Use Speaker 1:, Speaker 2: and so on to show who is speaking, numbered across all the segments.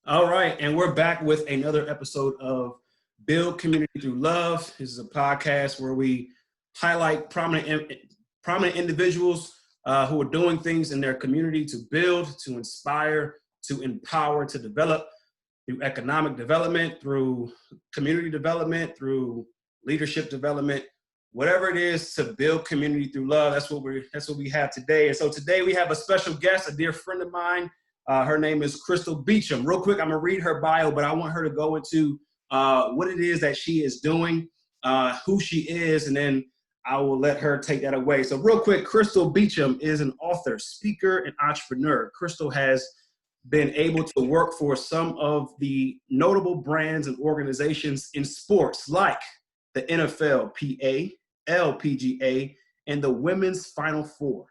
Speaker 1: All right, and we're back with another episode of Build Community Through Love. This is a podcast where we highlight prominent individuals who are doing things in their community to build, to inspire, to empower, to develop through economic development, through community development, through leadership development, whatever it is to build community through love. That's what we have today. And so today we have a special guest, a dear friend of mine. Her name is Krystal Beachum. Real quick, I'm gonna read her bio, but I want her to go into what it is that she is doing, who she is, and then I will let her take that away. So real quick, Krystal Beachum is an author, speaker, and entrepreneur. Krystal has been able to work for some of the notable brands and organizations in sports like the NFL, PA, LPGA, and the Women's Final Four.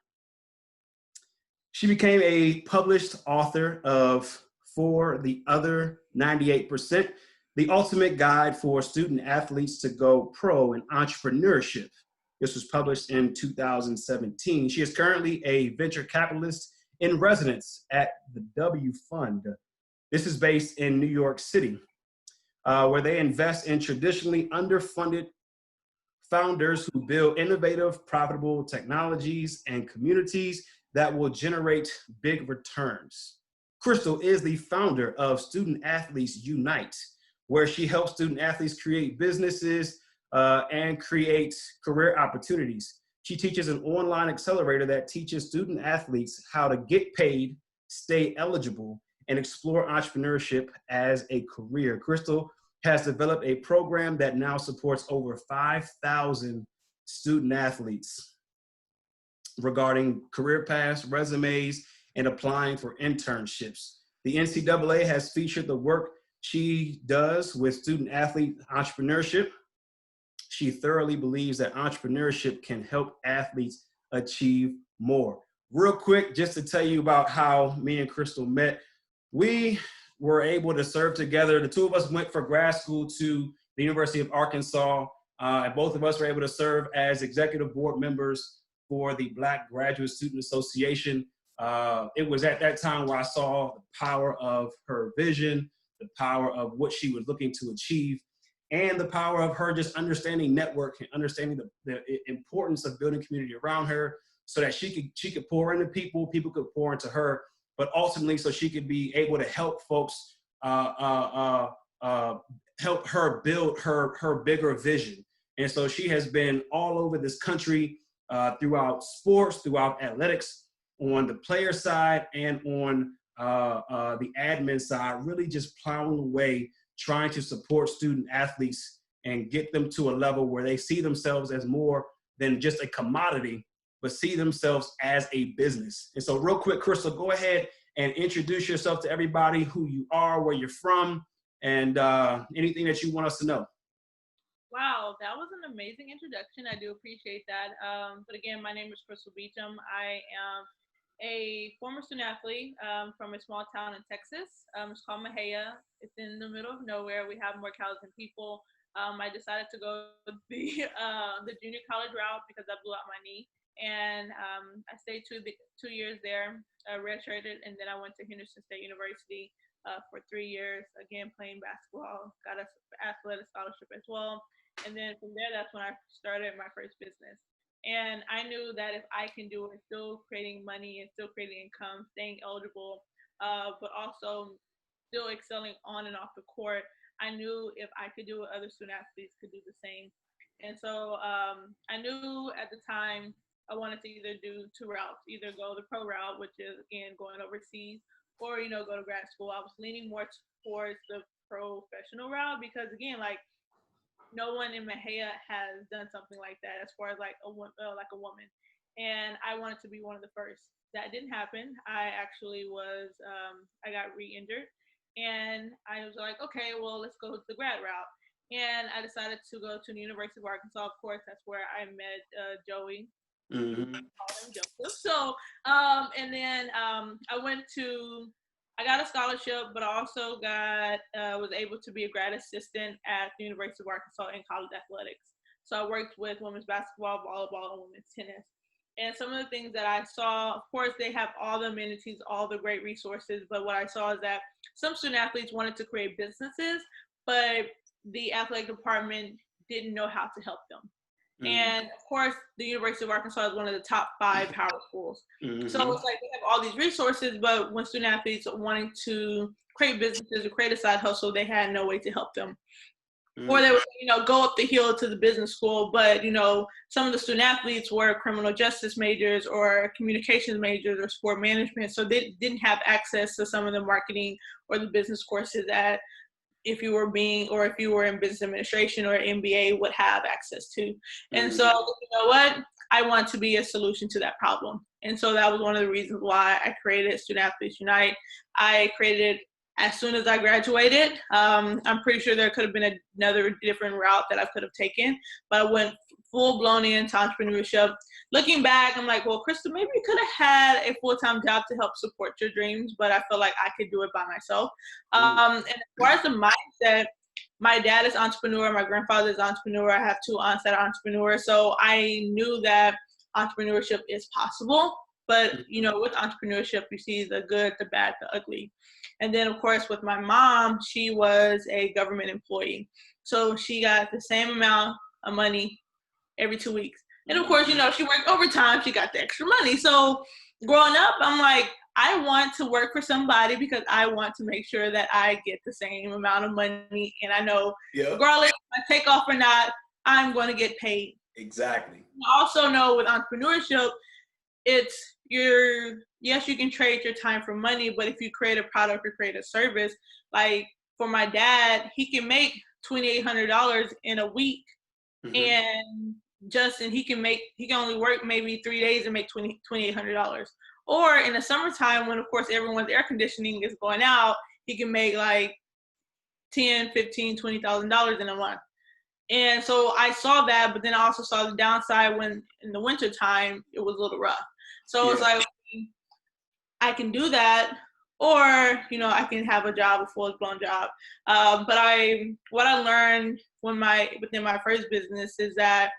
Speaker 1: She became a published author of For the Other 98%, the ultimate guide for student athletes to go pro in entrepreneurship. This was published in 2017. She is currently a venture capitalist in residence at the W Fund. This is based in New York City, where they invest in traditionally underfunded founders who build innovative, profitable technologies and communities that will generate big returns. Krystal is the founder of Student Athletes Unite, where she helps student athletes create businesses and create career opportunities. She teaches an online accelerator that teaches student athletes how to get paid, stay eligible, and explore entrepreneurship as a career. Krystal has developed a program that now supports over 5,000 student athletes regarding career paths, resumes, and applying for internships. The NCAA has featured the work she does with student athlete entrepreneurship. She thoroughly believes that entrepreneurship can help athletes achieve more. Real quick, just to tell you about how me and Krystal met, we were able to serve together. The two of us went for grad school to the University of Arkansas, and both of us were able to serve as executive board members for the Black Graduate Student Association. It was at that time where I saw the power of her vision, the power of what she was looking to achieve, and the power of her just understanding network and understanding the importance of building community around her so that she could pour into people, people could pour into her, but ultimately so she could be able to help folks help her build her bigger vision. And so she has been all over this country throughout sports, throughout athletics, on the player side and on the admin side, really just plowing away, trying to support student athletes and get them to a level where they see themselves as more than just a commodity, but see themselves as a business. And so real quick, Krystal, go ahead and introduce yourself to everybody, who you are, where you're from, and anything that you want us to know.
Speaker 2: Wow, that was an amazing introduction. I do appreciate that. But again, my name is Krystal Beachum. I am a former student athlete from a small town in Texas. It's called Mahia. It's in the middle of nowhere. We have more cows than people. I decided to go the junior college route because I blew out my knee, and I stayed 2 years there, redshirted, and then I went to Henderson State University for 3 years. Again, playing basketball, got an athletic scholarship as well, and then from there, that's when I started my first business. And I knew that if I can do it, still creating money and still creating income, staying eligible, but also still excelling on and off the court, I knew if I could do it, other student athletes could do the same. And so I knew at the time I wanted to either do two routes, either go the pro route, which is again going overseas, or go to grad school. I was leaning more towards the professional route because again, like no one in Mahia has done something like that as far as like a woman, and I wanted to be one of the first. That didn't happen. I actually was I got re-injured, and I was like, okay, well let's go the grad route, and I decided to go to the University of Arkansas. Of course, that's where I met Joey.
Speaker 1: Mm-hmm.
Speaker 2: Call him Joseph. So, and then I got a scholarship, but I also was able to be a grad assistant at the University of Arkansas in college athletics. So I worked with women's basketball, volleyball, and women's tennis. And some of the things that I saw, of course, they have all the amenities, all the great resources. But what I saw is that some student athletes wanted to create businesses, but the athletic department didn't know how to help them. And of course, the University of Arkansas is one of the top 5 power schools. So it's like they have all these resources, but when student athletes are wanting to create businesses or create a side hustle, they had no way to help them. Or they would, go up the hill to the business school, but, some of the student athletes were criminal justice majors or communications majors or sport management. So they didn't have access to some of the marketing or the business courses that if you were in business administration or MBA would have access to. And so, you know what? I want to be a solution to that problem. And so that was one of the reasons why I created Student Athletes Unite. I created it as soon as I graduated. I'm pretty sure there could have been another different route that I could have taken, but I went full blown into entrepreneurship. Looking back, I'm like, well, Krystal, maybe you could have had a full-time job to help support your dreams, but I feel like I could do it by myself. And as far as the mindset, my dad is entrepreneur, my grandfather is entrepreneur, I have 2 aunts that are entrepreneurs, so I knew that entrepreneurship is possible. But, with entrepreneurship, you see the good, the bad, the ugly. And then, of course, with my mom, she was a government employee. So she got the same amount of money every 2 weeks. And of course, she worked overtime, she got the extra money. So growing up, I'm like, I want to work for somebody because I want to make sure that I get the same amount of money. And I know, regardless if I take off or not, I'm going to get paid.
Speaker 1: Exactly.
Speaker 2: I also know with entrepreneurship, yes, you can trade your time for money, but if you create a product or create a service, like for my dad, he can make $2,800 in a week, and he can only work maybe 3 days and make $2,800. Or in the summertime, when of course everyone's air conditioning is going out, he can make like $10,000, $15,000, $20,000 in a month. And so I saw that, but then I also saw the downside when in the winter time it was a little rough. So it's like, I can do that, or I can have a job, a full-blown job. But what I learned within my first business is that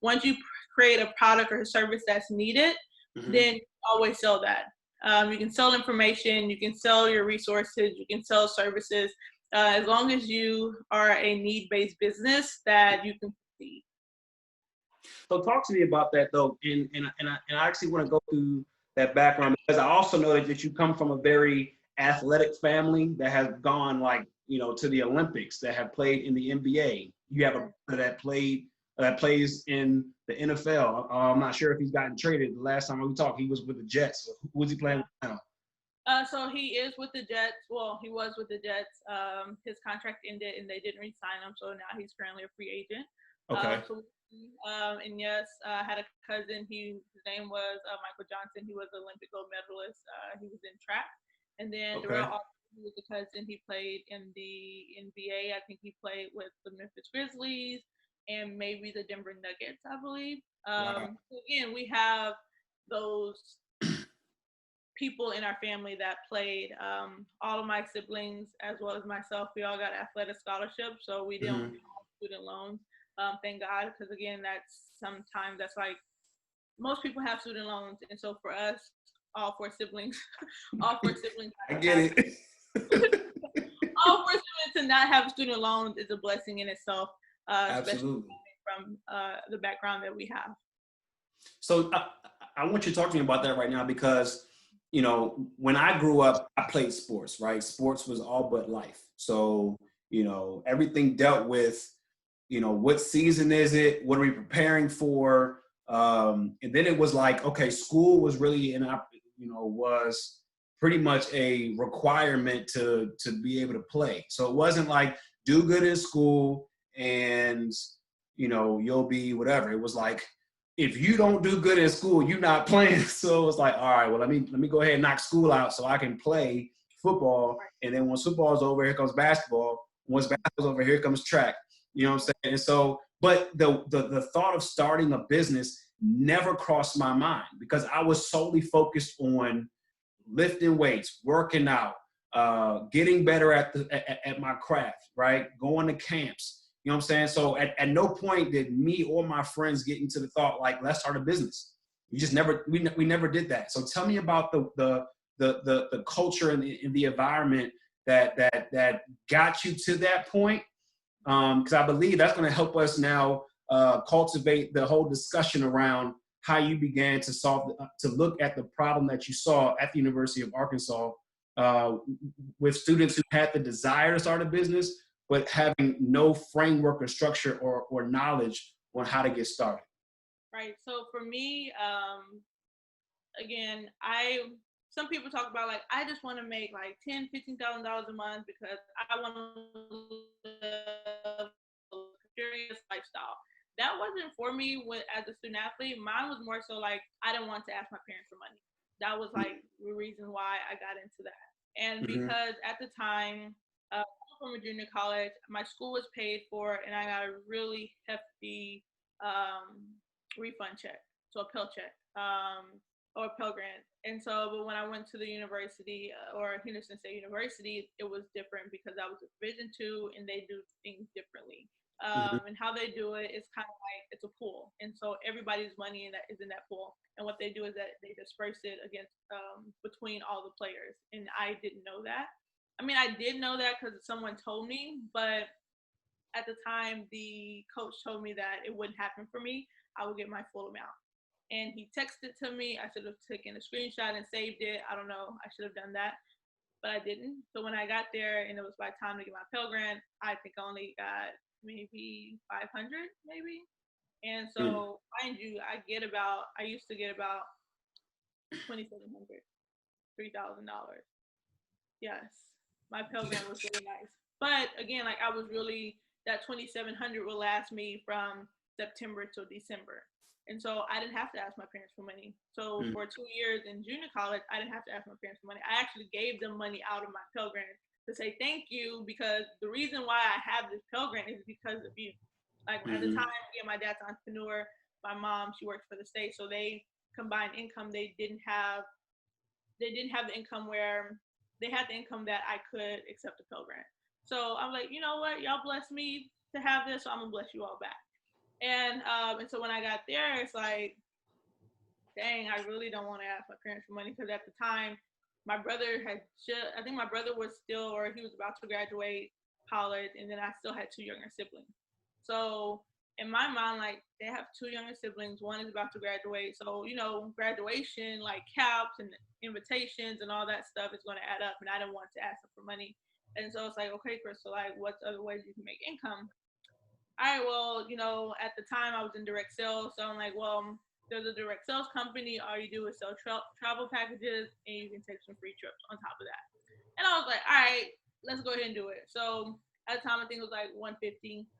Speaker 2: once you create a product or a service that's needed, then you always sell that. You can sell information, you can sell your resources, you can sell services, as long as you are a need-based business that you can succeed.
Speaker 1: So talk to me about that though, and I actually want to go through that background because I also know that you come from a very athletic family that has gone to the Olympics, that have played in the NBA. You have a brother that plays in the NFL. I'm not sure if he's gotten traded. The last time we talked, he was with the Jets. Who was he playing with now?
Speaker 2: So he is with the Jets. Well, he was with the Jets. His contract ended and they didn't re-sign him, so now he's currently a free agent.
Speaker 1: Okay.
Speaker 2: And yes, I had a cousin. His name was Michael Johnson. He was an Olympic gold medalist. He was in track. And then Darrell Austin, he was a cousin. He played in the NBA. I think he played with the Memphis Grizzlies and maybe the Denver Nuggets, I believe. So again, we have those people in our family that played. All of my siblings, as well as myself, we all got athletic scholarships, so we didn't have student loans. Thank God, because again, that's like most people have student loans, and so for us, all 4 siblings,
Speaker 1: I get it.
Speaker 2: all 4 siblings to not have student loans is a blessing in itself,
Speaker 1: Absolutely.
Speaker 2: especially from the background that we have.
Speaker 1: So I want you to talk to me about that right now because, when I grew up, I played sports, right? Sports was all but life. So, everything dealt with, what season is it? What are we preparing for? And then it was like, okay, school was really was pretty much a requirement to be able to play. So it wasn't like do good in school and, you'll be whatever. It was like, if you don't do good in school, you're not playing. So it's like, all right, well, let me go ahead and knock school out so I can play football. And then once football's over, here comes basketball. Once basketball's over, here comes track. You know what I'm saying? And so, but the thought of starting a business never crossed my mind because I was solely focused on lifting weights, working out, getting better at my craft, right? Going to camps. You know what I'm saying? So at no point did me or my friends get into the thought like, let's start a business. You just never, we never did that. So tell me about the culture and the environment that got you to that point. Because I believe that's going to help us now cultivate the whole discussion around how you began to look at the problem that you saw at the University of Arkansas with students who had the desire to start a business, but having no framework or structure or knowledge on how to get started.
Speaker 2: Right. So for me, again, some people talk about like, I just want to make like $10,000-$15,000 a month because I want to live a luxurious lifestyle. That wasn't for me as a student athlete. Mine was more so like, I didn't want to ask my parents for money. That was like the reason why I got into that. And because at the time, from a junior college, my school was paid for, and I got a really hefty refund check, so a Pell check, or a Pell Grant. And so, but when I went to the university or Henderson State University, it was different because I was a Division II, and they do things differently. And how they do it is kind of like it's a pool, and so everybody's money is in that pool. And what they do is that they disperse it against between all the players. And I didn't know that. I mean, I did know that because someone told me, but at the time, the coach told me that it wouldn't happen for me. I would get my full amount. And he texted to me. I should have taken a screenshot and saved it. I don't know. I should have done that, but I didn't. So when I got there and it was my time to get my Pell Grant, I think I only got maybe 500, maybe. And so, mind you, I used to get about $2,700, $3,000. Yes, my Pell Grant was really nice. But again, like that 2,700 will last me from September till December. And so I didn't have to ask my parents for money. So for 2 years in junior college, I didn't have to ask my parents for money. I actually gave them money out of my Pell Grant to say thank you, because the reason why I have this Pell Grant is because of you. Like at the time, yeah, my dad's an entrepreneur. My mom, she works for the state, so they combined income. They didn't have the income where they had the income that I could accept a Pell Grant. So I'm like, you know what, y'all blessed me to have this, so I'm gonna bless you all back. And so when I got there, it's like, dang, I really don't want to ask my parents for money, because at the time, my brother I think my brother was still, or he was about to graduate college, and then I still had 2 younger siblings. So in my mind, like, they have 2 younger siblings, one is about to graduate. So, graduation, like caps and invitations and all that stuff is going to add up, and I didn't want to ask them for money. And so it's like, okay, Krystal, like, what's other ways you can make income? All right, well, at the time I was in direct sales. So I'm like, well, there's a direct sales company. All you do is sell travel packages, and you can take some free trips on top of that. And I was like, all right, let's go ahead and do it. So at the time, I think it was like 150.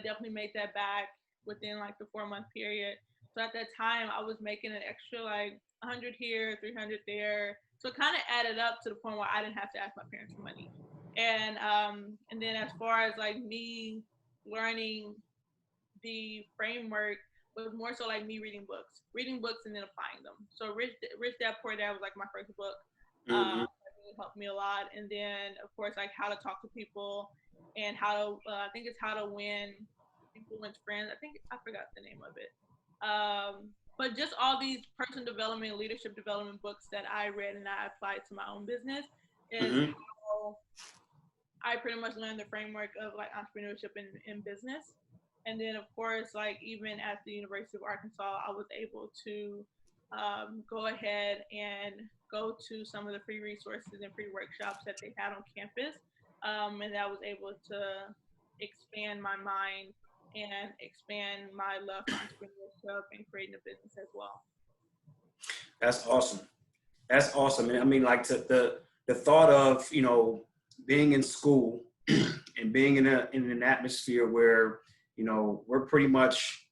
Speaker 2: Definitely made that back within like the 4-month period. So at that time, I was making an extra like 100 here, 300 there. So it kind of added up to the point where I didn't have to ask my parents for money. And then as far as like me learning the framework, was more so like me reading books and then applying them. So Rich Dad Poor Dad was like my first book. It helped me a lot. And then of course, like how to talk to people and how to, I think it's How to Win, Influence Friends. I forgot the name of it. But just all these personal development, leadership development books that I read and I applied to my own business is how I pretty much learned the framework of like entrepreneurship in business. And then, of course, like even at the University of Arkansas, I was able to go ahead and go to some of the free resources and free workshops that they had on campus. And I was able to expand my mind and expand my love for entrepreneurship and creating a business as well.
Speaker 1: That's awesome. That's awesome. I mean, like the thought of, being in school and being in an atmosphere where, we're pretty much,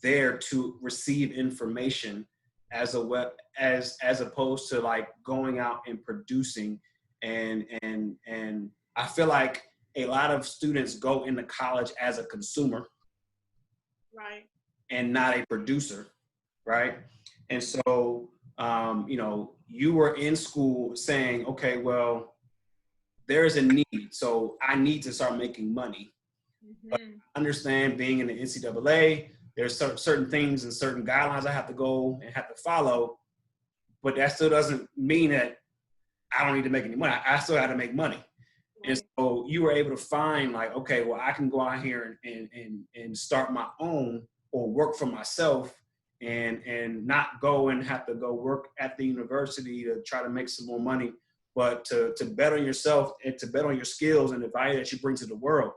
Speaker 1: there to receive information as opposed to like going out and producing. And I feel like a lot of students go into college as a consumer,
Speaker 2: right,
Speaker 1: and not a producer, right? And so, you were in school saying, okay, well, there's a need, so I need to start making money. But I understand being in the NCAA, there's certain things and certain guidelines I have to go and have to follow, but that still doesn't mean that I don't need to make any money. I still got to make money. And so you were able to find like, okay, well, I can go out here and start my own or work for myself and not go and have to go work at the university to try to make some more money, but to bet on yourself and to bet on your skills and the value that you bring to the world.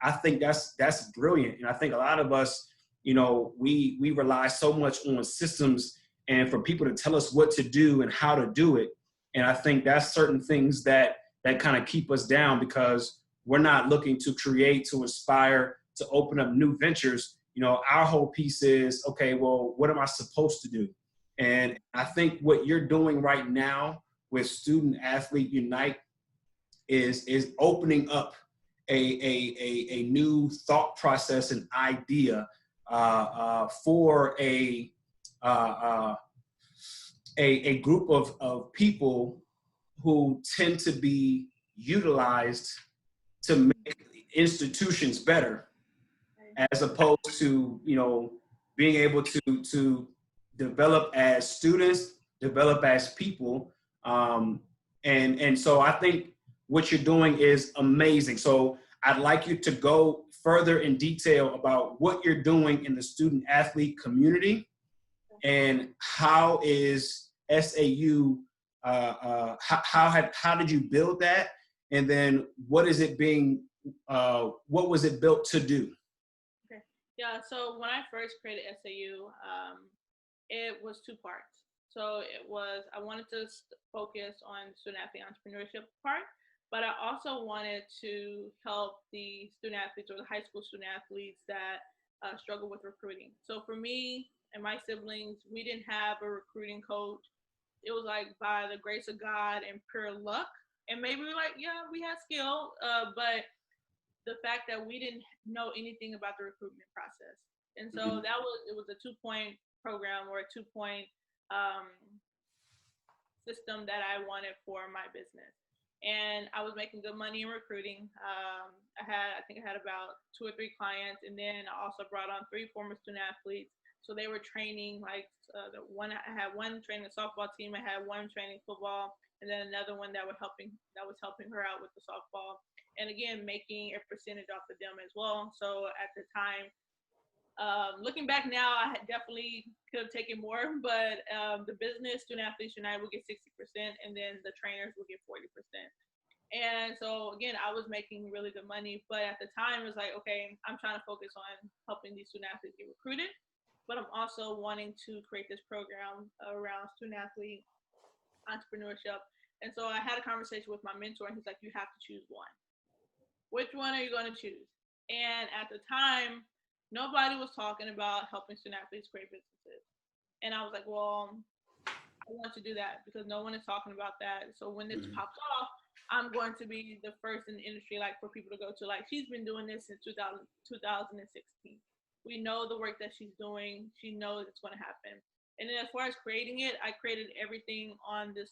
Speaker 1: I think that's brilliant. And I think a lot of us, you know, we rely so much on systems and for people to tell us what to do and how to do it. And I think that's certain things that kind of keep us down because we're not looking to create, to inspire, to open up new ventures. You know, our whole piece is, okay, well, what am I supposed to do? And I think what you're doing right now with Student Athlete Unite is opening up a new thought process and idea for a group of people who tend to be utilized to make institutions better, as opposed to, you know, being able to develop as students, develop as people. And so I think what you're doing is amazing. So I'd like you to go further in detail about what you're doing in the student athlete community and how is SAU, how did you build that? And then what is it being, what was it built to do?
Speaker 2: Okay. Yeah, so when I first created SAU, it was two parts. So it was, I wanted to focus on student athlete entrepreneurship part, but I also wanted to help the student athletes or the high school student athletes that struggle with recruiting. So for me and my siblings, we didn't have a recruiting coach. It was like by the grace of God and pure luck. And maybe we're like, yeah, we had skill, but the fact that we didn't know anything about the recruitment process. And so it was a 2-point program or a 2-point system that I wanted for my business. And I was making good money in recruiting. I think I had about 2 or 3 clients, and then I also brought on 3 former student athletes. So they were training I had one training the softball team, I had one training football, and then another one that was helping her out with the softball. And again, making a percentage off of them as well. So at the time, looking back now, I definitely could have taken more, but the business Student Athletes United would get 60%, and then the trainers would get 40%. And so again, I was making really good money, but at the time it was like, okay, I'm trying to focus on helping these student athletes get recruited, but I'm also wanting to create this program around student athlete entrepreneurship. And so I had a conversation with my mentor, and he's like, you have to choose one. Which one are you going to choose? And at the time, nobody was talking about helping student athletes create businesses. And I was like, well, I want to do that because no one is talking about that. So when this pops off, I'm going to be the first in the industry, like for people to go to. Like she's been doing this since 2016. We know the work that she's doing. She knows it's going to happen. And then as far as creating it, I created everything on the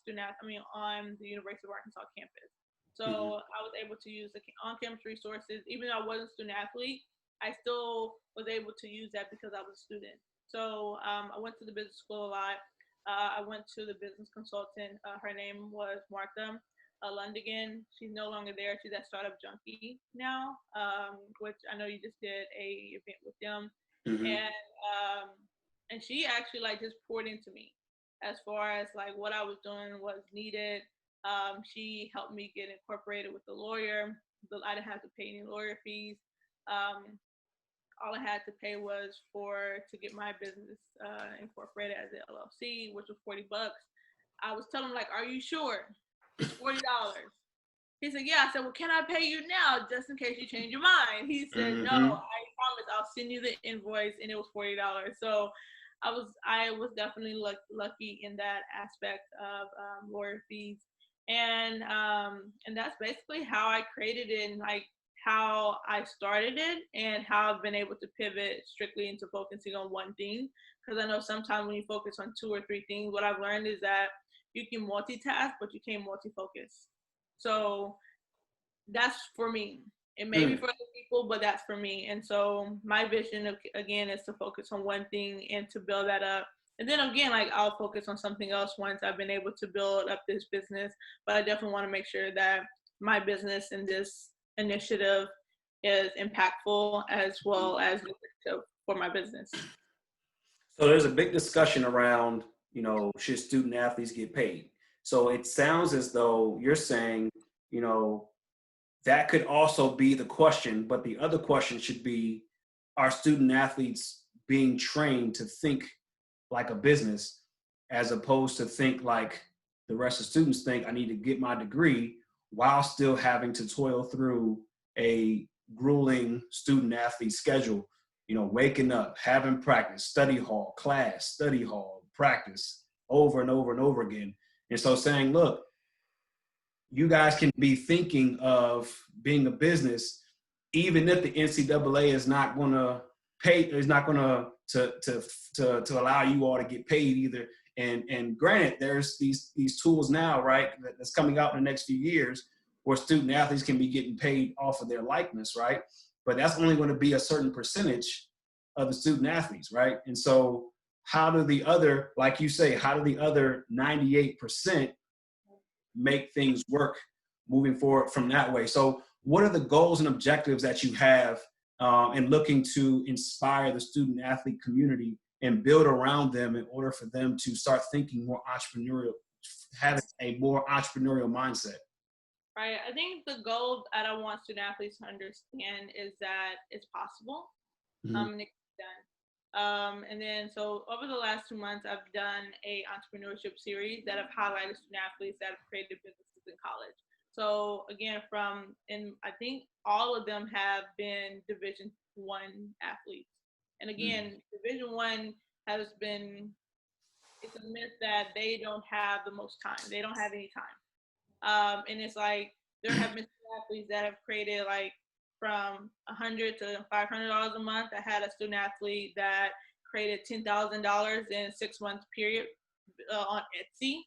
Speaker 2: on the University of Arkansas campus. So I was able to use the on-campus resources. Even though I wasn't a student athlete, I still was able to use that because I was a student. So I went to the business school a lot. I went to the business consultant. Her name was Martha Lundigan. She's no longer there. She's at Startup Junkie now, which I know you just did a event with them. And she actually like just poured into me as far as like what I was doing was needed. She helped me get incorporated with the lawyer. I didn't have to pay any lawyer fees. All I had to pay was to get my business incorporated as an LLC, which was $40. I was telling him like, "Are you sure? It's $40." He said, "Yeah." I said, "Well, can I pay you now, just in case you change your mind?" He said, "No, I promise I'll send you the invoice," and it was $40. So I was definitely lucky in that aspect of lawyer fees, and that's basically how I created it, and like how I started it, and how I've been able to pivot strictly into focusing on one thing. Because I know sometimes when you focus on 2 or 3 things, what I've learned is that you can multitask, but you can't multi-focus. So that's for me. It may be for other people, but that's for me. And so my vision, again, is to focus on one thing and to build that up. And then again, like I'll focus on something else once I've been able to build up this business. But I definitely want to make sure that my business and this initiative is impactful as well as lucrative for my business.
Speaker 1: So there's a big discussion around, you know, should student athletes get paid? So it sounds as though you're saying, you know, that could also be the question, but the other question should be, are student athletes being trained to think like a business as opposed to think like the rest of students think, I need to get my degree while still having to toil through a grueling student athlete schedule, you know, waking up, having practice, study hall, class, study hall, practice over and over and over again. And so saying, look, you guys can be thinking of being a business, even if the NCAA is not going to pay, is not going to allow you all to get paid either. And granted, there's these tools now, right, that's coming out in the next few years where student athletes can be getting paid off of their likeness, right? But that's only going to be a certain percentage of the student athletes, right? And so how do the other, like you say, how do the other 98% make things work moving forward from that way? So what are the goals and objectives that you have in looking to inspire the student athlete community and build around them in order for them to start thinking more entrepreneurial, having a more entrepreneurial mindset?
Speaker 2: Right. I think the goal that I want student athletes to understand is that it's possible. And it can be done. And then, so over the last 2 months, I've done a entrepreneurship series that have highlighted student athletes that have created businesses in college. So again, and I think all of them have been Division I athletes. And again, Division I has been, it's a myth that they don't have the most time. They don't have any time. And it's like, there have been athletes that have created like from $100 to $500 a month. I had a student athlete that created $10,000 in a 6-month period on Etsy.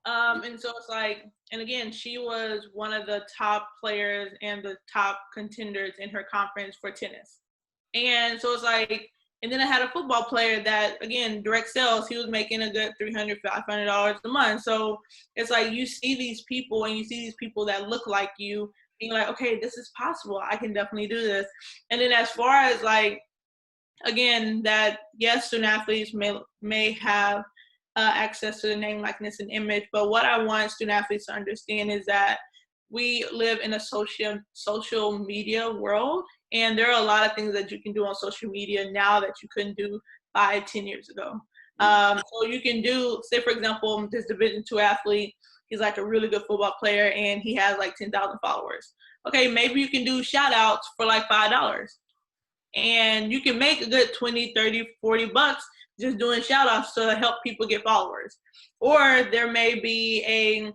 Speaker 2: And so it's like, and again, she was one of the top players and the top contenders in her conference for tennis. And so it's like, and then I had a football player that, again, direct sales, he was making a good $300, $500 a month. So it's like you see these people and you see these people that look like you, and you're like, okay, this is possible. I can definitely do this. And then as far as like, again, that yes, student athletes may have access to the name, likeness, and image, but what I want student athletes to understand is that we live in a social media world, and there are a lot of things that you can do on social media now that you couldn't do 5-10 years ago. So you can do, say for example, this Division II athlete, he's like a really good football player and he has like 10,000 followers. Okay, maybe you can do shout outs for like $5. And you can make a good 20, 30, 40 bucks just doing shout outs to help people get followers. Or there may be a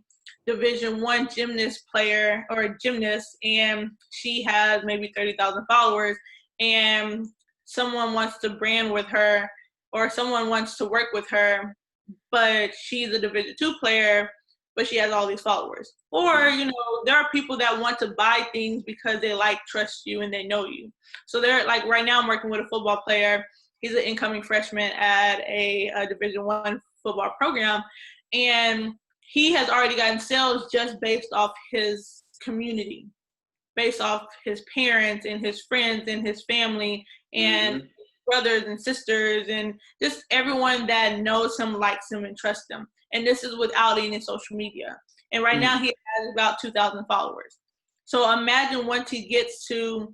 Speaker 2: Division I gymnast player or a gymnast, and she has maybe 30,000 followers, and someone wants to brand with her or someone wants to work with her, but she's a Division II player, but she has all these followers. Or, you know, there are people that want to buy things because they like, trust you, and they know you. So they're like, right now I'm working with a football player. He's an incoming freshman at a Division I football program. And he has already gotten sales just based off his community, based off his parents and his friends and his family and brothers and sisters and just everyone that knows him, likes him, and trusts him. And this is without any social media. And right now he has about 2,000 followers. So imagine once he gets to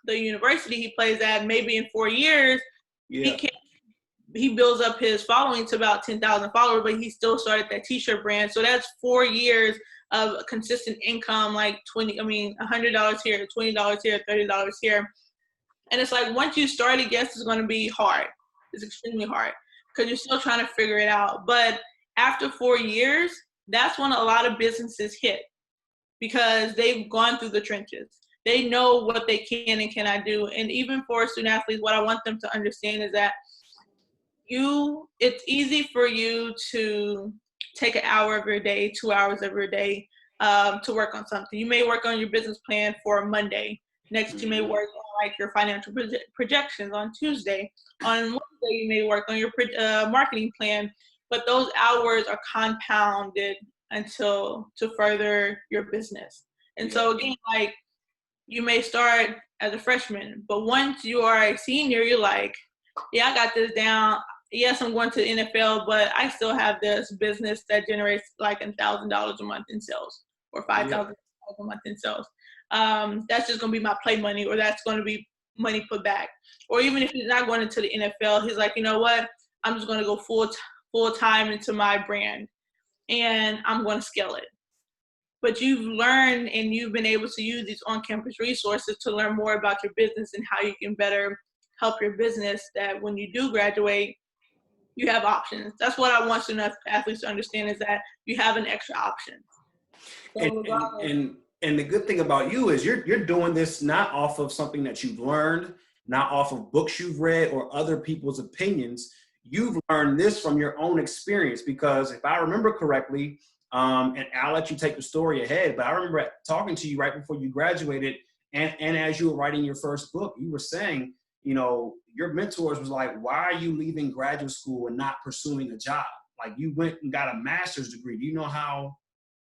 Speaker 2: the university he plays at, maybe in 4 years, he builds up his following to about 10,000 followers, but he still started that t-shirt brand. So that's 4 years of consistent income, like $100 here, $20 here, $30 here. And it's like, once you start, yes, it's going to be hard. It's extremely hard because you're still trying to figure it out. But after 4 years, that's when a lot of businesses hit because they've gone through the trenches. They know what they can and cannot do. And even for student athletes, what I want them to understand is that it's easy for you to take an hour of your day, 2 hours of your day to work on something. You may work on your business plan for Monday, Next, you may work on like your financial projections on Tuesday. On Wednesday, you may work on your marketing plan. But those hours are compounded until to further your business. And so again, like you may start as a freshman, but once you are a senior, you're like, yeah, I got this down. Yes, I'm going to the NFL, but I still have this business that generates like $1,000 a month in sales or $5,000 a month in sales. That's just going to be my play money, or that's going to be money put back. Or even if he's not going into the NFL, he's like, you know what? I'm just going to go full time into my brand, and I'm going to scale it. But you've learned and you've been able to use these on-campus resources to learn more about your business and how you can better help your business, that when you do graduate, you have options. That's what I want student athletes to understand, is that you have an extra option. So
Speaker 1: and the good thing about you is you're doing this not off of something that you've learned, not off of books you've read or other people's opinions. You've learned this from your own experience, because if I remember correctly, and I'll let you take the story ahead, but I remember talking to you right before you graduated, and as you were writing your first book, you were saying, you know, your mentors was like, why are you leaving graduate school and not pursuing a job? Like, you went and got a master's degree. Do you know how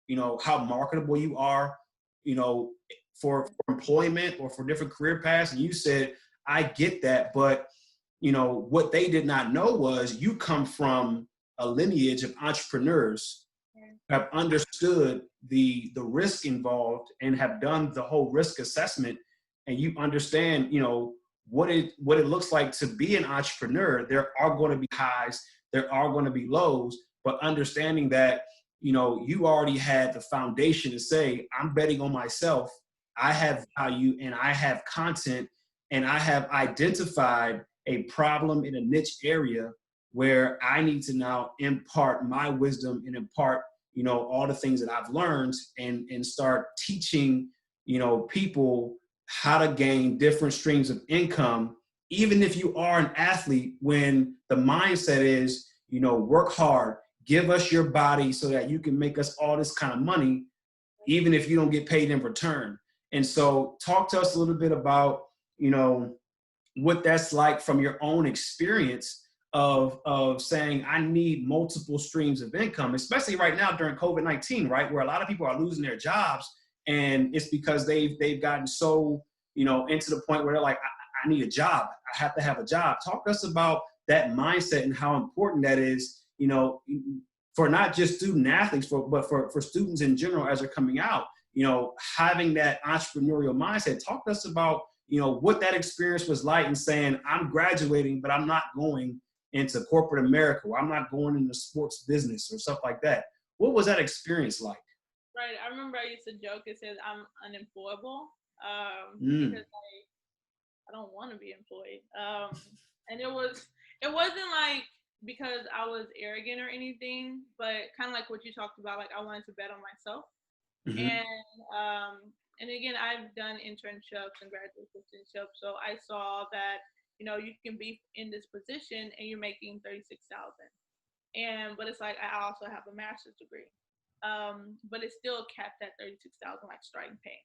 Speaker 1: marketable you are, you know, for employment or for different career paths? And you said, I get that, but you know, what they did not know was you come from a lineage of entrepreneurs, have understood the risk involved and have done the whole risk assessment, and you understand, you know, what it looks like to be an entrepreneur. There are going to be highs, there are going to be lows, but understanding that, you know, you already had the foundation to say, I'm betting on myself, I have value, and I have content, and I have identified a problem in a niche area where I need to now impart my wisdom and impart, you know, all the things that I've learned, and start teaching, you know, people how to gain different streams of income, even if you are an athlete, when the mindset is, you know, work hard, give us your body so that you can make us all this kind of money, even if you don't get paid in return. And so talk to us a little bit about, you know, what that's like from your own experience of saying, I need multiple streams of income, especially right now during COVID-19, right? Where a lot of people are losing their jobs, and it's because they've gotten so, you know, into the point where they're like, I need a job. I have to have a job. Talk to us about that mindset and how important that is, you know, for not just student athletes, but for students in general as they're coming out, you know, having that entrepreneurial mindset. Talk to us about, you know, what that experience was like, and saying, I'm graduating, but I'm not going into corporate America, or I'm not going into sports business or stuff like that. What was that experience like?
Speaker 2: Right. I remember I used to joke, it says I'm unemployable, because I don't want to be employed. And it wasn't like because I was arrogant or anything, but kind of like what you talked about, like I wanted to bet on myself. And again, I've done internships and graduate internships, so I saw that, you know, you can be in this position and you're making $36,000, but it's like I also have a master's degree, but it's still capped at $36,000, like starting pay.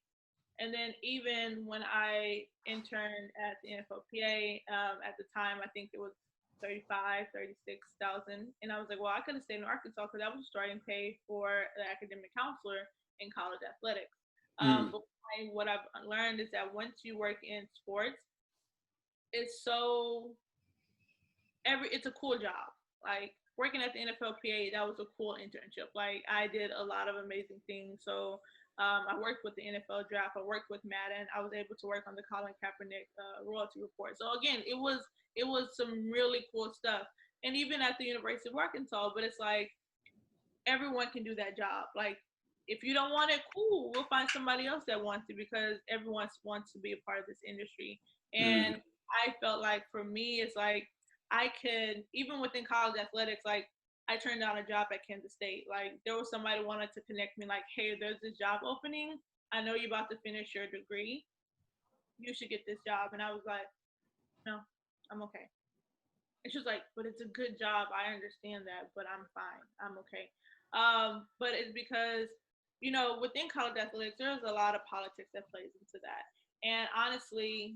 Speaker 2: And then even when I interned at the NFLPA, at the time I think it was 36,000, and I was like, well, I could have stayed in Arkansas because that was starting pay for the academic counselor in college athletics. But what I've learned is that once you work in sports, it's it's a cool job. Like working at the NFLPA, that was a cool internship. Like I did a lot of amazing things. So I worked with the NFL draft. I worked with Madden. I was able to work on the Colin Kaepernick royalty report. So again, it was some really cool stuff. And even at the University of Arkansas, but it's like everyone can do that job. Like if you don't want it, cool, we'll find somebody else that wants it, because everyone wants to be a part of this industry. And I felt like for me, it's like I could, even within college athletics, like I turned down a job at Kansas State. Like there was somebody who wanted to connect me, like, hey, there's this job opening. I know you're about to finish your degree. You should get this job. And I was like, no, I'm okay. And she was like, but it's a good job. I understand that, but I'm fine. I'm okay. But it's because, you know, within college athletics, there's a lot of politics that plays into that. And honestly,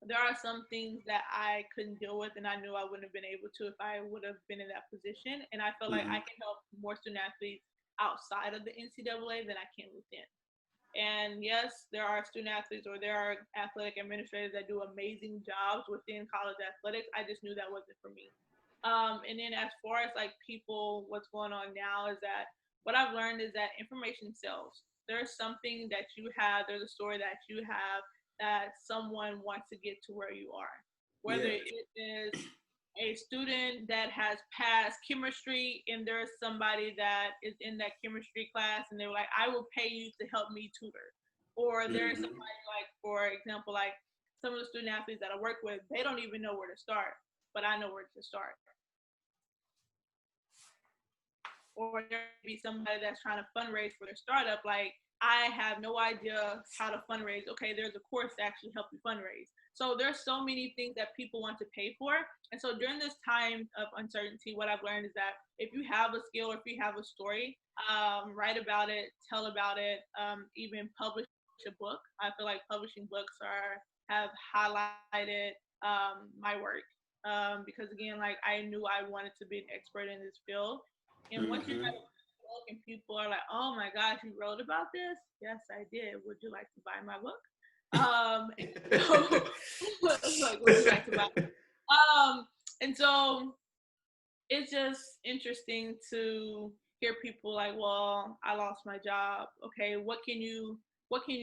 Speaker 2: there are some things that I couldn't deal with, and I knew I wouldn't have been able to if I would have been in that position. And I feel like I can help more student athletes outside of the NCAA than I can within. And yes, there are student athletes or there are athletic administrators that do amazing jobs within college athletics. I just knew that wasn't for me. And then as far as like people, what's going on now is that what I've learned is that information sells. There's something that you have, there's a story that you have that someone wants to get to where you are. Whether
Speaker 1: Yeah.
Speaker 2: it is a student that has passed chemistry and there's somebody that is in that chemistry class and they're like, I will pay you to help me tutor. Or there's somebody like, for example, like some of the student athletes that I work with, they don't even know where to start, but I know where to start. Or there may be somebody that's trying to fundraise for their startup. Like, I have no idea how to fundraise. Okay, there's a course to actually help you fundraise. So there's so many things that people want to pay for. And so during this time of uncertainty, what I've learned is that if you have a skill, or if you have a story, write about it, tell about it, even publish a book. I feel like publishing books have highlighted my work because again, like I knew I wanted to be an expert in this field. And once you write a book and people are like, oh my gosh, you wrote about this? Yes, I did. Would you like to buy my book? And so, like, would you like to buy? And so it's just interesting to hear people like, well, I lost my job. Okay, what can you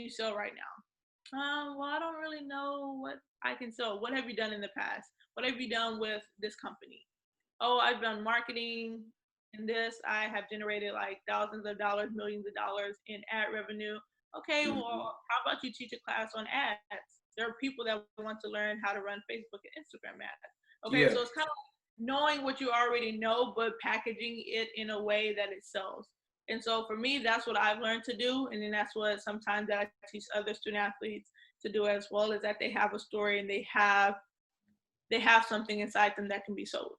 Speaker 2: sell right now? Well, I don't really know what I can sell. What have you done in the past? What have you done with this company? Oh, I've done marketing in this. I have generated like thousands of dollars, millions of dollars in ad revenue. Okay, well, how about you teach a class on ads? There are people that want to learn how to run Facebook and Instagram ads. Okay, so it's kind of knowing what you already know, but packaging it in a way that it sells. And so for me, that's what I've learned to do. And then that's what sometimes that I teach other student athletes to do as well, is that they have a story and they have something inside them that can be sold.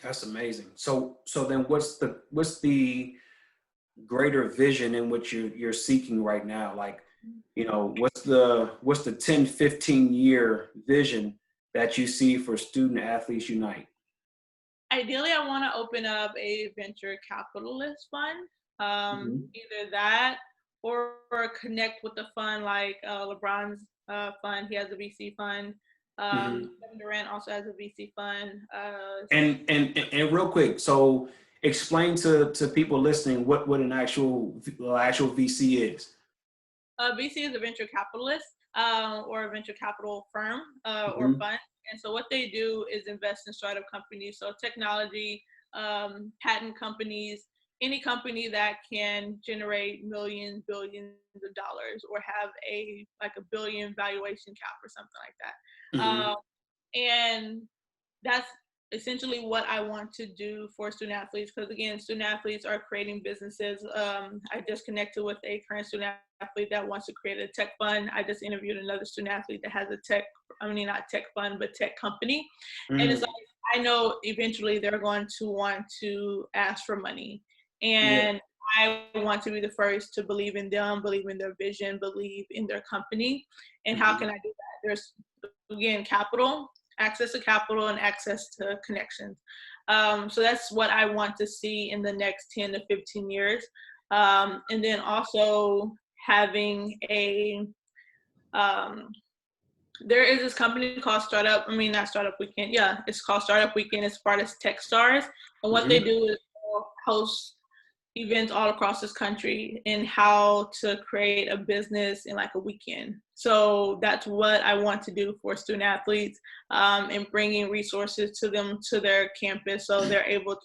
Speaker 1: That's amazing. So then what's the greater vision in which you're seeking right now? Like, you know, what's the 10, 15 year vision that you see for Student Athletes Unite?
Speaker 2: Ideally, I want to open up a venture capitalist fund, either that or connect with a fund like LeBron's fund. He has a VC fund. Kevin Durant also has a VC fund.
Speaker 1: And real quick, so explain to people listening what an actual VC is.
Speaker 2: VC is a venture capitalist or a venture capital firm or fund. And so what they do is invest in startup companies, so technology, patent companies, any company that can generate millions, billions of dollars, or have a billion valuation cap or something like that. And that's essentially what I want to do for student athletes, because again, student athletes are creating businesses. I just connected with a current student athlete that wants to create a tech fund. I just interviewed another student athlete that has not tech fund, but tech company. And it's like, I know eventually they're going to want to ask for money. And I want to be the first to believe in them, believe in their vision, believe in their company. And how can I do that? There's, again, access to capital and access to connections. So that's what I want to see in the next 10 to 15 years. And then also having there is this company called Startup Weekend. Yeah, it's called Startup Weekend. It's part of TechStars. And what they do is host events all across this country and how to create a business in like a weekend. So that's what I want to do for student athletes, and bringing resources to them, to their campus, so they're able to,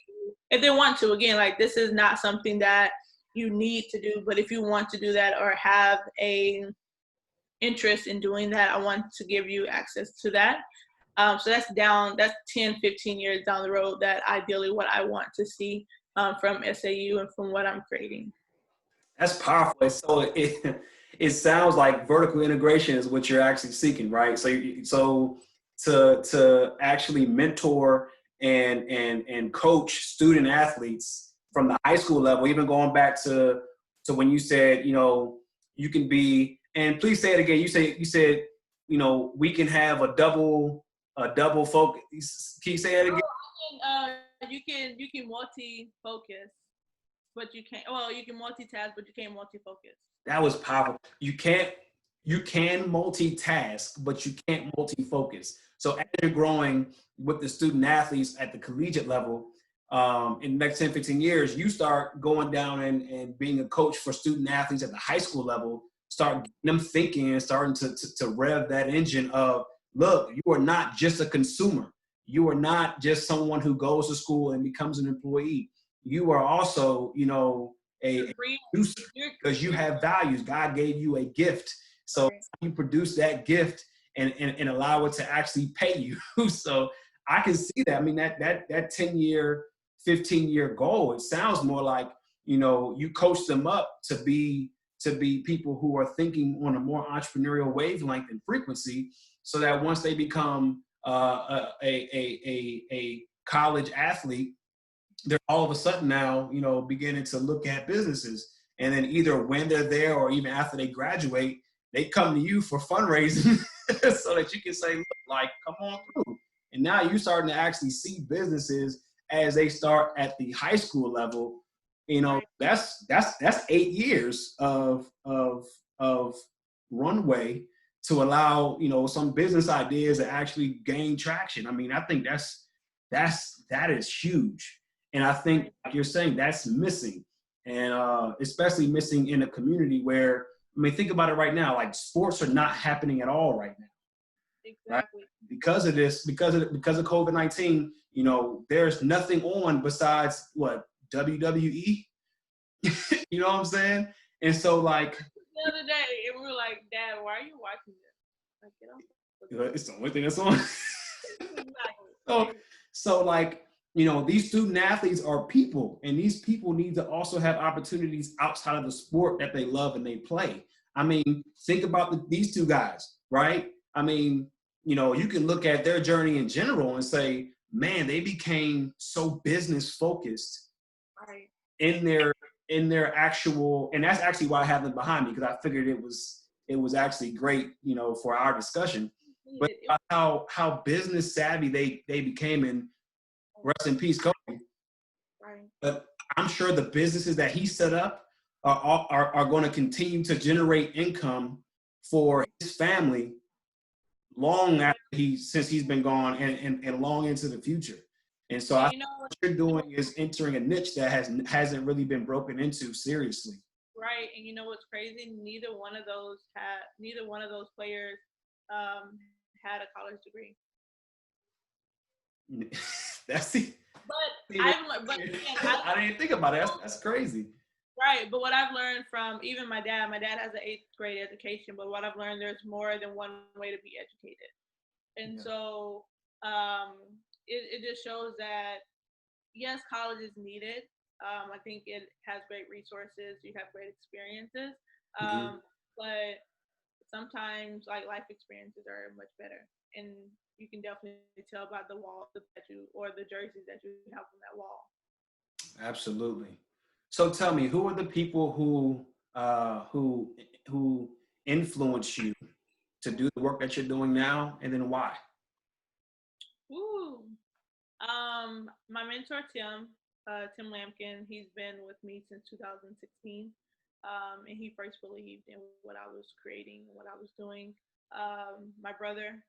Speaker 2: if they want to, again, like this is not something that you need to do, but if you want to do that or have a interest in doing that, I want to give you access to that. So that's 10, 15 years down the road, that ideally what I want to see from SAU and from what I'm creating.
Speaker 1: That's powerful. So it sounds like vertical integration is what you're actually seeking, right? So to actually mentor and coach student athletes from the high school level, even going back to when you said, you know, you can be And please say it again. You said, we can have a double focus. Can you say that again?
Speaker 2: You can multi-focus, but you can't. Well, you can multitask, but you can't multi-focus.
Speaker 1: That was powerful. You can multitask, but you can't multi-focus. So as you're growing with the student athletes at the collegiate level, in the next 10, 15 years, you start going down and being a coach for student athletes at the high school level, start getting them thinking and starting to rev that engine of, look, you are not just a consumer. You are not just someone who goes to school and becomes an employee. You are also, a producer because you have values. God gave you a gift. So you produce that gift and allow it to actually pay you. So I can see that. I mean, that 10-year, 15-year goal, it sounds more like, you coach them up to be people who are thinking on a more entrepreneurial wavelength and frequency, so that once they become a college athlete, they're all of a sudden now, beginning to look at businesses. And then either when they're there or even after they graduate, they come to you for fundraising so that you can say, look, like, come on through. And now you're starting to actually see businesses as they start at the high school level. That's 8 years of runway to allow, some business ideas to actually gain traction. I mean, I think that is huge. And I think, like you're saying, that's missing. And especially missing in a community where, I mean, think about it right now, like sports are not happening at all right now.
Speaker 2: Exactly.
Speaker 1: Right? Because of this, because of COVID-19, there's nothing on besides what, WWE? You know what I'm saying? And so, like,
Speaker 2: the other day, and we were like, Dad, why are you watching this? Like,
Speaker 1: it's the only thing that's on. So like, these student athletes are people, and these people need to also have opportunities outside of the sport that they love and they play. I mean, think about these two guys, right? I mean, you can look at their journey in general and say, man, they became so business focused in their actual, and that's actually why I have them behind me, because I figured it was actually great, for our discussion. But how business savvy they became, and rest in peace, Kobe.
Speaker 2: Right.
Speaker 1: But I'm sure the businesses that he set up are going to continue to generate income for his family long after since he's been gone, and long into the future. And so I think what you're doing is entering a niche that hasn't really been broken into seriously.
Speaker 2: Right. And you know what's crazy? Neither one of those players had a college degree.
Speaker 1: That's the.
Speaker 2: But
Speaker 1: I didn't think about it. That's crazy.
Speaker 2: Right, but what I've learned from even my dad has an 8th grade education, but what I've learned, there's more than one way to be educated. And so it just shows that, yes, college is needed. I think it has great resources. You have great experiences. But sometimes life experiences are much better. And you can definitely tell by the walls or the jerseys that you have on that wall.
Speaker 1: Absolutely. So tell me, who are the people who influence you to do the work that you're doing now, and then why?
Speaker 2: My mentor Tim Lampkin, he's been with me since 2016, and he first believed in what I was creating, what I was doing. My brother,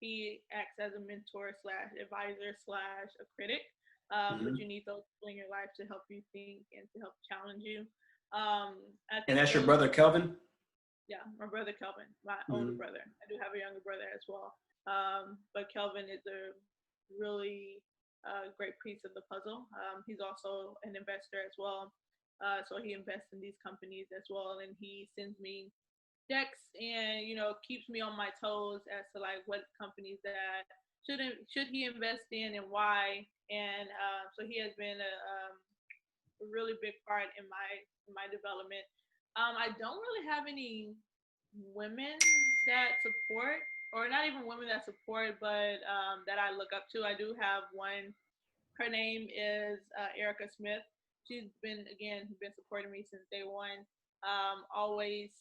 Speaker 2: he acts as a mentor / advisor / a critic. But you need those people in your life to help you think and to help challenge you.
Speaker 1: And that's your brother, Kelvin?
Speaker 2: Yeah, my brother, Kelvin, my older brother. I do have a younger brother as well. But Kelvin is a really great piece of the puzzle. He's also an investor as well. So he invests in these companies as well. And he sends me decks and, keeps me on my toes as to what companies that should he invest in and why. And so he has been a really big part in my development. I don't really have any women that support, or not even women that support, but that I look up to. I do have one. Her name is Erica Smith. She's been supporting me since day one.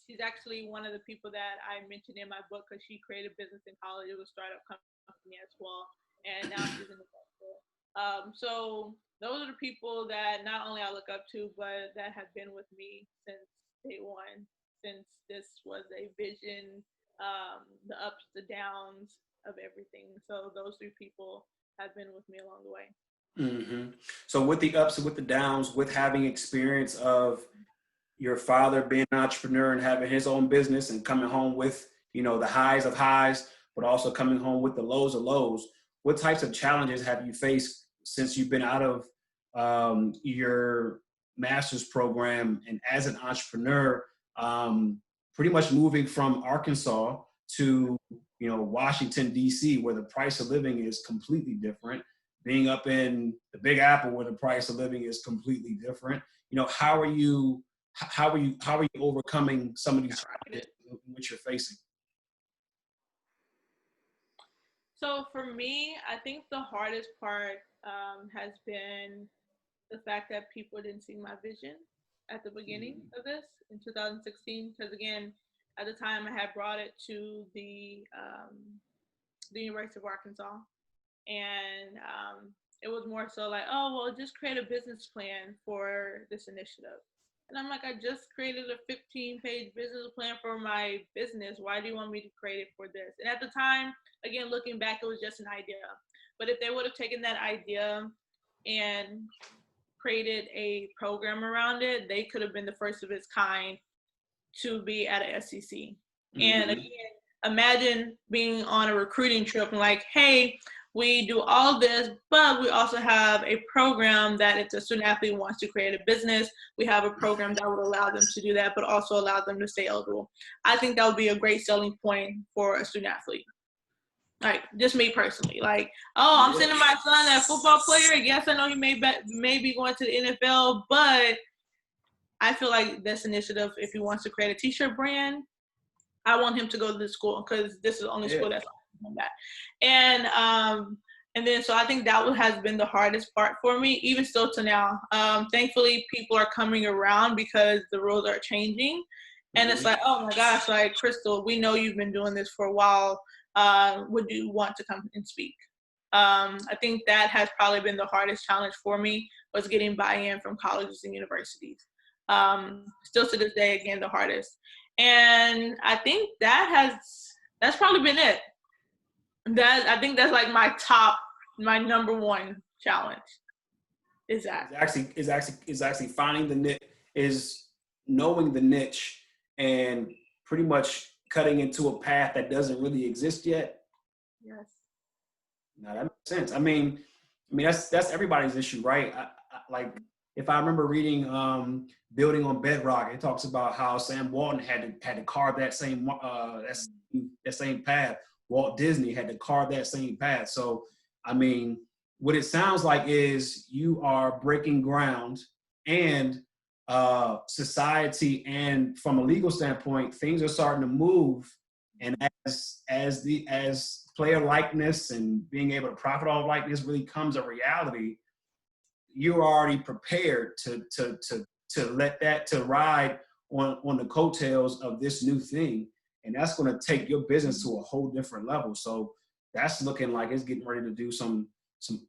Speaker 2: She's actually one of the people that I mentioned in my book because she created business in college. It was a startup company as well, and now she's in the corporate. So those are the people that not only I look up to, but that have been with me since day one, since this was a vision, the ups, the downs of everything. So those three people have been with me along the way.
Speaker 1: Mm-hmm. So with the ups and with the downs, with having experience of your father being an entrepreneur and having his own business and coming home with, the highs of highs, but also coming home with the lows of lows, what types of challenges have you faced since you've been out of your master's program and as an entrepreneur, pretty much moving from Arkansas to, Washington, D.C., where the price of living is completely different, being up in the Big Apple where the price of living is completely different. How are you overcoming some of these challenges which you're facing?
Speaker 2: So for me, I think the hardest part has been the fact that people didn't see my vision at the beginning of this in 2016. Because again, at the time, I had brought it to the University of Arkansas, and it was more so like, oh well, just create a business plan for this initiative. And I'm like, I just created a 15-page business plan for my business. Why do you want me to create it for this? And at the time, again, looking back, it was just an idea. But if they would have taken that idea and created a program around it, they could have been the first of its kind to be at a SEC. Mm-hmm. And again, imagine being on a recruiting trip and like, hey, we do all this, but we also have a program that if a student athlete wants to create a business, we have a program that would allow them to do that, but also allow them to stay eligible. I think that would be a great selling point for a student athlete. Like, just me personally. Like, oh, I'm sending my son a football player. Yes, I know he may be going to the NFL, but I feel like this initiative, if he wants to create a t-shirt brand, I want him to go to this school because this is the only school that's offering that. And then so I think that has been the hardest part for me, even still to now. Thankfully, people are coming around because the rules are changing. And it's like, oh my gosh, like, Krystal, we know you've been doing this for a while. Would you want to come and speak? I think that has probably been the hardest challenge for me, was getting buy-in from colleges and universities. Still to this day, again, the hardest. And I think that's probably been it. I think that's like my number one challenge. Is
Speaker 1: actually finding the niche, is knowing the niche and pretty much cutting into a path that doesn't really exist yet.
Speaker 2: Yes.
Speaker 1: Now that makes sense. I mean that's everybody's issue, right? Like, if I remember reading Building on Bedrock, it talks about how Sam Walton had to carve that same path. Walt Disney had to carve that same path. So, I mean, what it sounds like is you are breaking ground, and society, and from a legal standpoint, things are starting to move. And as player likeness and being able to profit off likeness really comes a reality, you're already prepared to let that, to ride on the coattails of this new thing. And that's going to take your business to a whole different level. So that's looking like it's getting ready to do some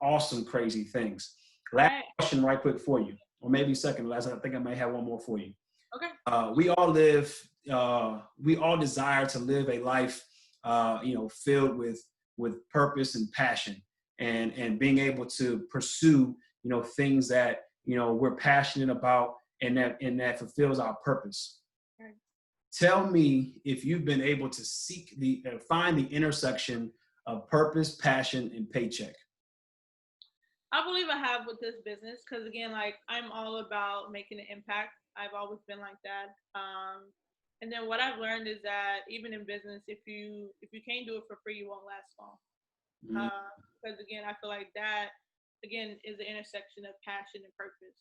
Speaker 1: awesome, crazy things. Last question right quick for you, or maybe second last. I think I may have one more for you.
Speaker 2: Okay.
Speaker 1: We all desire to live a life, filled with purpose and passion, and being able to pursue, things that, we're passionate about, and that fulfills our purpose.
Speaker 2: Right.
Speaker 1: Tell me if you've been able to find the intersection of purpose, passion, and paycheck.
Speaker 2: I believe I have with this business, because again, like, I'm all about making an impact. I've always been like that. And then what I've learned is that even in business, if you can't do it for free, you won't last long. Because again, I feel like that again is the intersection of passion and purpose.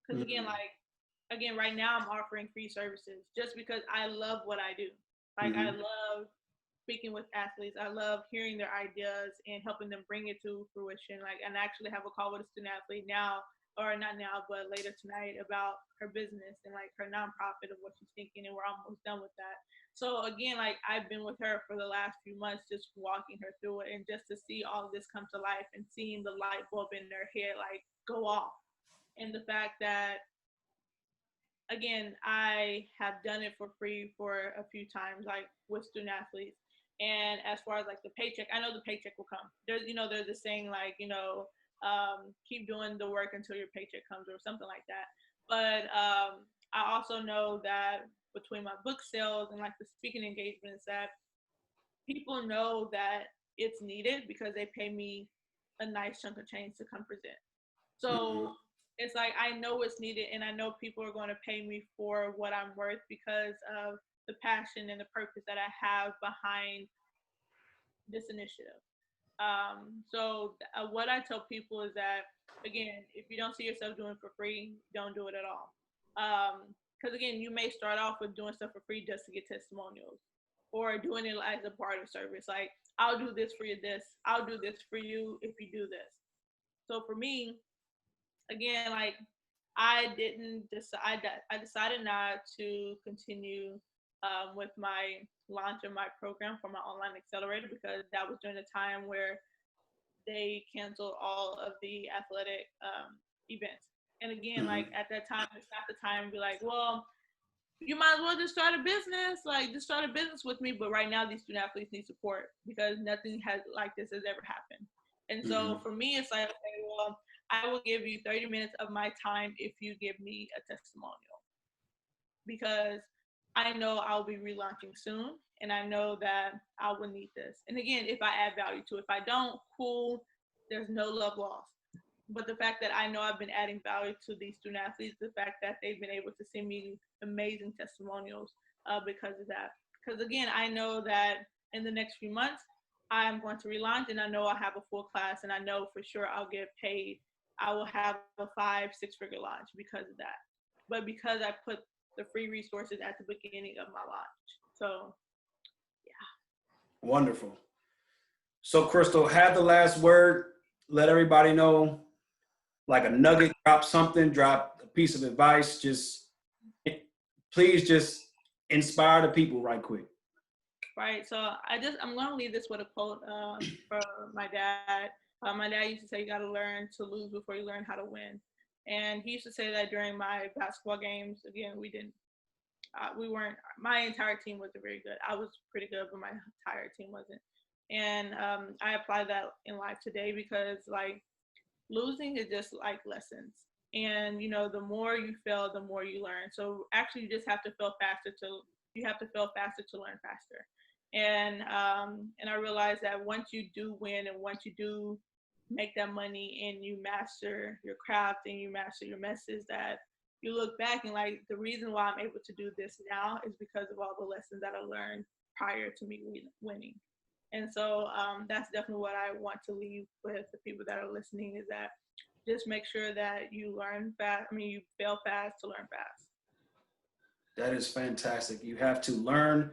Speaker 2: Because again, right now I'm offering free services just because I love what I do. Like, I love speaking with athletes. I love hearing their ideas and helping them bring it to fruition. Like, and I actually have a call with a student athlete now or not now, but later tonight, about her business and like her nonprofit of what she's thinking, and we're almost done with that. So again, like I've been with her for the last few months, just walking her through it, and just to see all of this come to life and seeing the light bulb in her head like go off, and the fact that again, I have done it for free for a few times, like with student athletes. And as far as like the paycheck, I know the paycheck will come. There's, there's a saying like, keep doing the work until your paycheck comes or something like that. But I also know that between my book sales and like the speaking engagements, that people know that it's needed because they pay me a nice chunk of change to come present. So it's like I know it's needed, and I know people are going to pay me for what I'm worth because of the passion and the purpose that I have behind this initiative. What I tell people is that, again, if you don't see yourself doing it for free, don't do it at all. Because again, you may start off with doing stuff for free just to get testimonials, or doing it as a barter service. Like, I'll do this for you, I'll do this for you if you do this. So for me, again, like I decided not to continue with my launch of my program for my online accelerator, because that was during the time where they canceled all of the athletic events. And again, like at that time, it's not the time to be like, well, you might as well just start a business, like just start a business with me. But right now, these student athletes need support because nothing like this has ever happened. And so for me, it's like, okay, well, I will give you 30 minutes of my time if you give me a testimonial, because I know I'll be relaunching soon, and I know that I will need this. And again, if I add value to it, if I don't, cool, there's no love lost. But the fact that I know I've been adding value to these student athletes, the fact that they've been able to send me amazing testimonials because of that. Because again, I know that in the next few months, I'm going to relaunch, and I know I'll have a full class, and I know for sure I'll get paid. I will have a 5-6 figure launch because of that. But because I put the free resources at the beginning of my launch. So, yeah.
Speaker 1: Wonderful. So, Krystal, have the last word. Let everybody know, like a nugget, drop a piece of advice. Please just inspire the people right quick.
Speaker 2: Right. So I'm going to leave this with a quote for my dad. My dad used to say, you got to learn to lose before you learn how to win. And he used to say that during my basketball games. Again, my entire team wasn't very good. I was pretty good, but my entire team wasn't. And I apply that in life today, because like losing is just like lessons. And, the more you fail, the more you learn. So actually you just have to fail faster to learn faster. And I realized that once you do win, and once you do make that money, and you master your craft and you master your message, that you look back and like, the reason why I'm able to do this now is because of all the lessons that I learned prior to me winning. And so that's definitely what I want to leave with the people that are listening, is that just make sure that you learn fast. You fail fast to learn fast.
Speaker 1: That is fantastic. You have to learn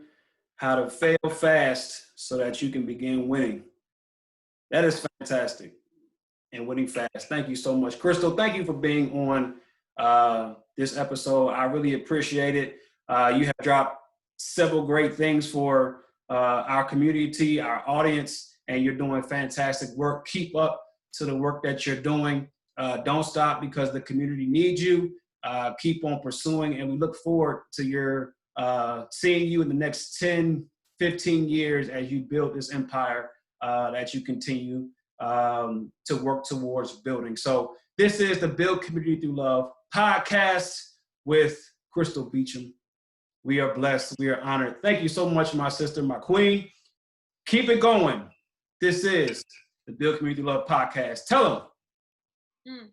Speaker 1: how to fail fast so that you can begin winning. That is fantastic. And winning fast. Thank you so much. Krystal, thank you for being on this episode. I really appreciate it. You have dropped several great things for our community, our audience, and you're doing fantastic work. Keep up to the work that you're doing. Don't stop, because the community needs you. Keep on pursuing, and we look forward to your seeing you in the next 10, 15 years as you build this empire that you continue to work towards building. So this is the Build Community Through Love podcast with Krystal Beachum. We are blessed. We are honored. Thank you so much, my sister, my queen. Keep it going. This is the Build Community Through Love podcast. Tell them.